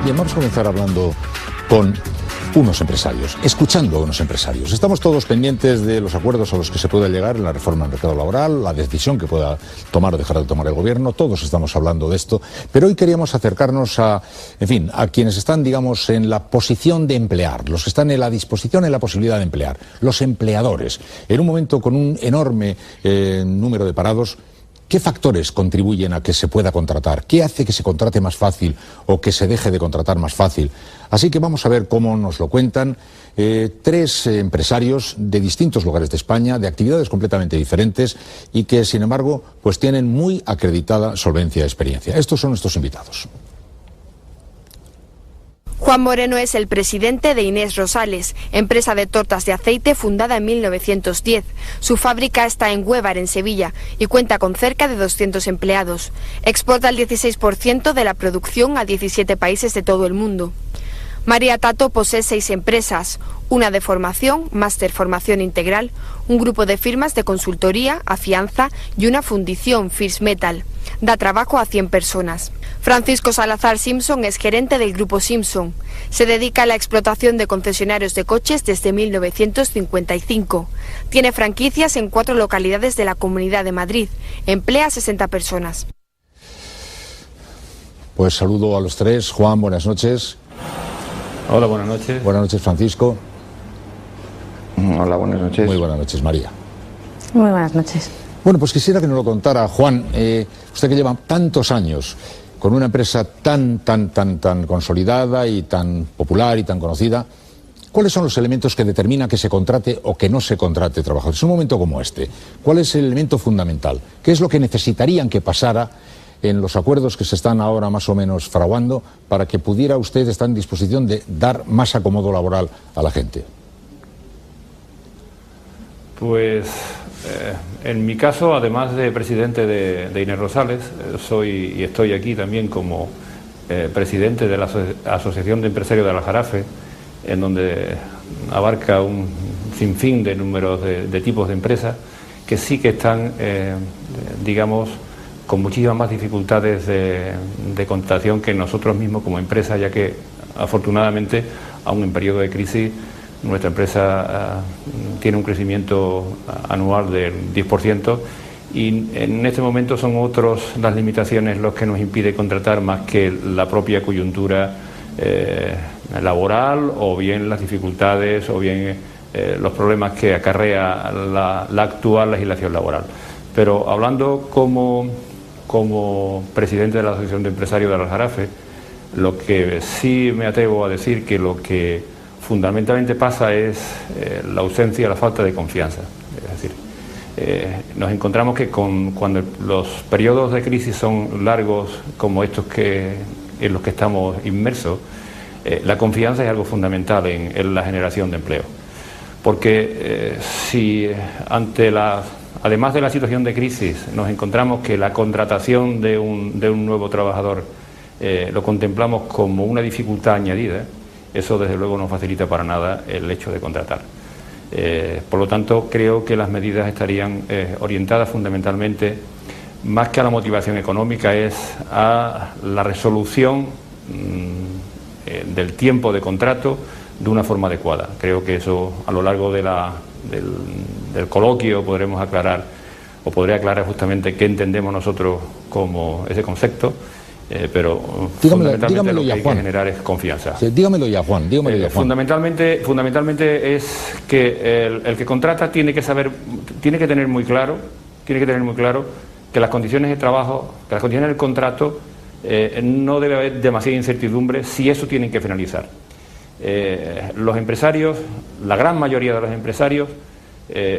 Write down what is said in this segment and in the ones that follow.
Bien, vamos a comenzar hablando con unos empresarios, escuchando a unos empresarios. Estamos todos pendientes de los acuerdos a los que se puede llegar en la reforma del mercado laboral, la decisión que pueda tomar o dejar de tomar el gobierno. Todos estamos hablando de esto, pero hoy queríamos acercarnos a quienes están, digamos, en la posición de emplear, los que están en la disposición, en la posibilidad de emplear, los empleadores. En un momento con un enorme número de parados, ¿qué factores contribuyen a que se pueda contratar? ¿Qué hace que se contrate más fácil o que se deje de contratar más fácil? Así que vamos a ver cómo nos lo cuentan tres empresarios de distintos lugares de España, de actividades completamente diferentes y que, sin embargo, pues tienen muy acreditada solvencia y experiencia. Estos son nuestros invitados. Juan Moreno es el presidente de Inés Rosales, empresa de tortas de aceite fundada en 1910. Su fábrica está en Huévar, en Sevilla, y cuenta con cerca de 200 empleados. Exporta el 16% de la producción a 17 países de todo el mundo. María Tato posee 6 empresas, una de formación, máster formación integral, un grupo de firmas de consultoría, Afianza y una fundición, First Metal. Da trabajo a 100 personas. Francisco Salazar Simpson es gerente del Grupo Simpson. Se dedica a la explotación de concesionarios de coches desde 1955. Tiene franquicias en 4 localidades de la Comunidad de Madrid. Emplea a 60 personas. Pues saludo a los tres. Juan, buenas noches. Hola, buenas noches. Buenas noches, Francisco. Hola, buenas noches. Muy buenas noches, María. Muy buenas noches. Bueno, pues quisiera que nos lo contara Juan, usted que lleva tantos años con una empresa tan consolidada y tan popular y tan conocida, ¿cuáles son los elementos que determinan que se contrate o que no se contrate trabajadores? En un momento como este, ¿cuál es el elemento fundamental? ¿Qué es lo que necesitarían que pasara en los acuerdos que se están ahora más o menos fraguando para que pudiera usted estar en disposición de dar más acomodo laboral a la gente? Pues en mi caso, además de presidente de Inés Rosales, soy y estoy aquí también como presidente de la Asociación de Empresarios de Aljarafe, en donde abarca un sinfín de números de tipos de empresas que sí que están, digamos, con muchísimas más dificultades de contratación que nosotros mismos como empresa, ya que afortunadamente, aún en periodo de crisis, nuestra empresa tiene un crecimiento anual del 10% y en este momento son otros las limitaciones los que nos impide contratar más que la propia coyuntura laboral o bien las dificultades o bien los problemas que acarrea la actual legislación laboral. Pero hablando como presidente de la Asociación de Empresarios de Aljarafe, lo que sí me atrevo a decir que lo que fundamentalmente pasa es la ausencia, la falta de confianza. Es decir, nos encontramos que cuando los periodos de crisis son largos como estos en los que estamos inmersos, la confianza es algo fundamental en la generación de empleo. Porque si además de la situación de crisis nos encontramos que la contratación de un nuevo trabajador lo contemplamos como una dificultad añadida, eso desde luego no facilita para nada el hecho de contratar. Por lo tanto, creo que las medidas estarían orientadas fundamentalmente, más que a la motivación económica, es a la resolución del tiempo de contrato de una forma adecuada. Creo que eso a lo largo del coloquio podremos aclarar, o podré aclarar justamente qué entendemos nosotros como ese concepto. Pero fundamentalmente lo que hay que generar es confianza. Sí, dígamelo ya, Juan. Fundamentalmente es que el que contrata tiene que tener muy claro que las condiciones de trabajo, que las condiciones del contrato no debe haber demasiada incertidumbre si eso tienen que finalizar. Los empresarios, la gran mayoría de los empresarios,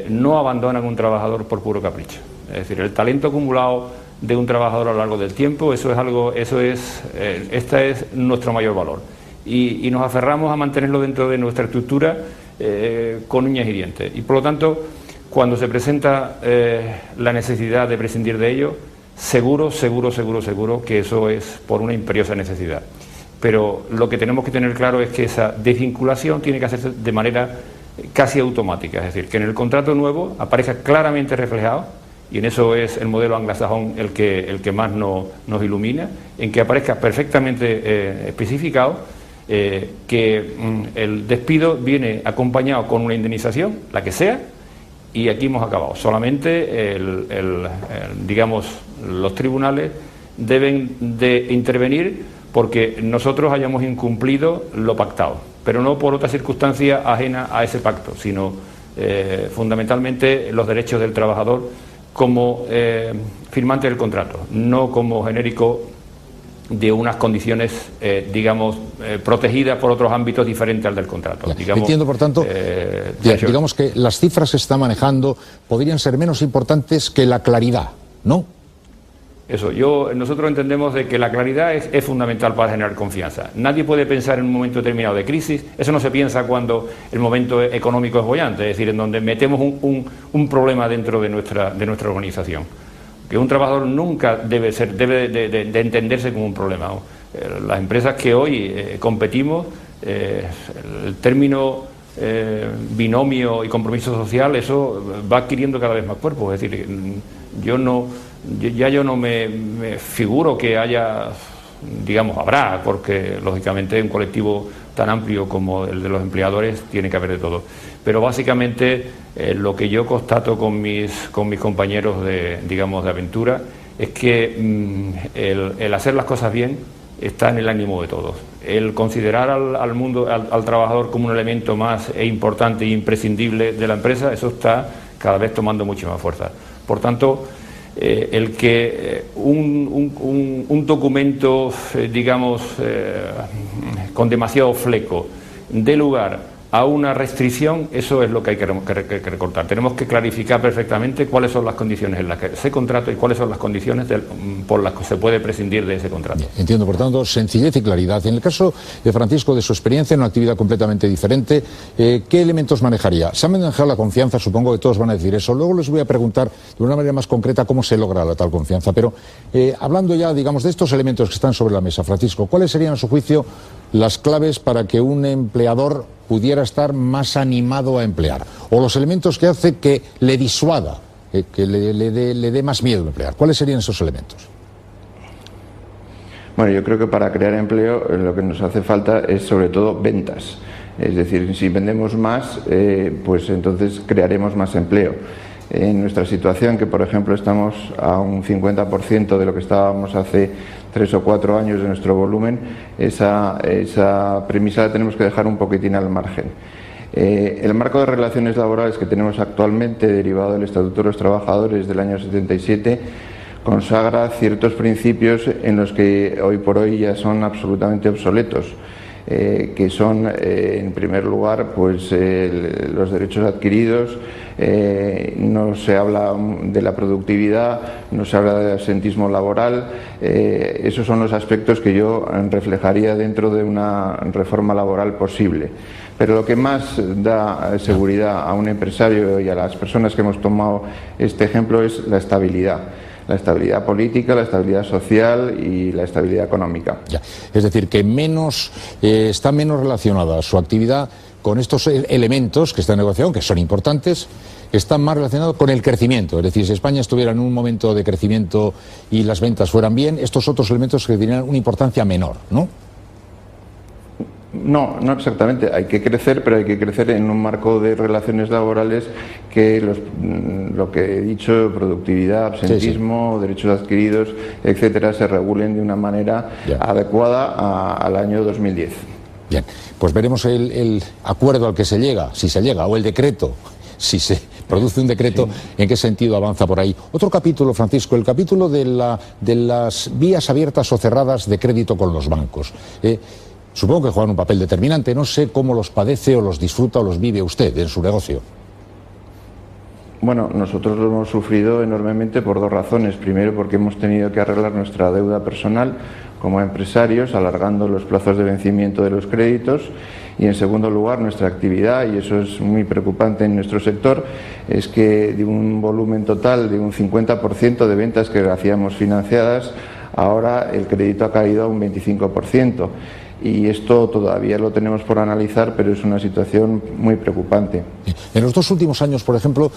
no abandonan un trabajador por puro capricho. Es decir, el talento acumulado de un trabajador a lo largo del tiempo, este es nuestro mayor valor y nos aferramos a mantenerlo dentro de nuestra estructura con uñas y dientes, y por lo tanto cuando se presenta la necesidad de prescindir de ello, seguro que eso es por una imperiosa necesidad, pero lo que tenemos que tener claro es que esa desvinculación tiene que hacerse de manera casi automática, es decir, que en el contrato nuevo aparezca claramente reflejado y en eso es el modelo anglosajón el que más nos ilumina, en que aparezca perfectamente especificado que el despido viene acompañado con una indemnización, la que sea, y aquí hemos acabado. Solamente digamos, los tribunales deben de intervenir porque nosotros hayamos incumplido lo pactado, pero no por otra circunstancia ajena a ese pacto, sino fundamentalmente los derechos del trabajador como firmante del contrato, no como genérico de unas condiciones, digamos, protegidas por otros ámbitos diferentes al del contrato. Digamos, entiendo, por tanto, digamos que las cifras que se está manejando podrían ser menos importantes que la claridad, ¿no? Eso, nosotros entendemos de que la claridad es fundamental para generar confianza. Nadie puede pensar en un momento determinado de crisis, eso no se piensa cuando el momento económico es boyante, es decir, en donde metemos un problema dentro de nuestra organización. Que un trabajador nunca debe de entenderse como un problema, ¿no? Las empresas que hoy competimos, el término binomio y compromiso social, eso va adquiriendo cada vez más cuerpo. Es decir, yo no me figuro que haya, digamos, habrá, porque lógicamente un colectivo tan amplio como el de los empleadores tiene que haber de todo. Pero básicamente lo que yo constato con mis compañeros de aventura es que el hacer las cosas bien está en el ánimo de todos. El considerar al trabajador como un elemento más importante e imprescindible de la empresa, eso está cada vez tomando mucha más fuerza. Por tanto, el que un documento, digamos, con demasiado fleco dé lugar a una restricción, eso es lo que hay que recortar. Tenemos que clarificar perfectamente cuáles son las condiciones en las que se contrata y cuáles son las condiciones por las que se puede prescindir de ese contrato. Entiendo, por tanto, sencillez y claridad. En el caso de Francisco, de su experiencia en una actividad completamente diferente, ¿qué elementos manejaría? Se ha manejado la confianza, supongo que todos van a decir eso. Luego les voy a preguntar de una manera más concreta cómo se logra la tal confianza. Pero hablando ya, digamos, de estos elementos que están sobre la mesa, Francisco, ¿cuáles serían, a su juicio, las claves para que un empleador pudiera estar más animado a emplear? O los elementos que hace que le disuada, que le dé más miedo a emplear. ¿Cuáles serían esos elementos? Bueno, yo creo que para crear empleo lo que nos hace falta es sobre todo ventas. Es decir, si vendemos más, pues entonces crearemos más empleo. En nuestra situación, que por ejemplo estamos a un 50% de lo que estábamos hace 3 o 4 años de nuestro volumen, esa premisa la tenemos que dejar un poquitín al margen. El marco de relaciones laborales que tenemos actualmente, derivado del Estatuto de los Trabajadores del año 77, consagra ciertos principios en los que hoy por hoy ya son absolutamente obsoletos. Que son, en primer lugar, pues los derechos adquiridos, no se habla de la productividad, no se habla del absentismo laboral. Esos son los aspectos que yo reflejaría dentro de una reforma laboral posible. Pero lo que más da seguridad a un empresario y a las personas que hemos tomado este ejemplo es la estabilidad. La estabilidad política, la estabilidad social y la estabilidad económica. Ya. Es decir, que está menos relacionada su actividad con estos elementos que están en negociación, que son importantes, están más relacionados con el crecimiento. Es decir, si España estuviera en un momento de crecimiento y las ventas fueran bien, estos otros elementos que tendrían una importancia menor, ¿no? No, no exactamente. Hay que crecer, pero hay que crecer en un marco de relaciones laborales que lo que he dicho, productividad, absentismo, derechos adquiridos, etcétera, se regulen de una manera adecuada al año 2010. Bien, pues veremos el acuerdo al que se llega, si se llega, o el decreto, si se produce un decreto, en qué sentido avanza por ahí. Otro capítulo, Francisco, el capítulo de las vías abiertas o cerradas de crédito con los bancos. Supongo que juegan un papel determinante. No sé cómo los padece o los disfruta o los vive usted en su negocio. Bueno, nosotros lo hemos sufrido enormemente por 2 razones. Primero, porque hemos tenido que arreglar nuestra deuda personal como empresarios, alargando los plazos de vencimiento de los créditos. Y en segundo lugar, nuestra actividad, y eso es muy preocupante en nuestro sector, es que de un volumen total de un 50% de ventas que hacíamos financiadas, ahora el crédito ha caído a un 25%. Y esto todavía lo tenemos por analizar, pero es una situación muy preocupante. En los 2 últimos años, por ejemplo,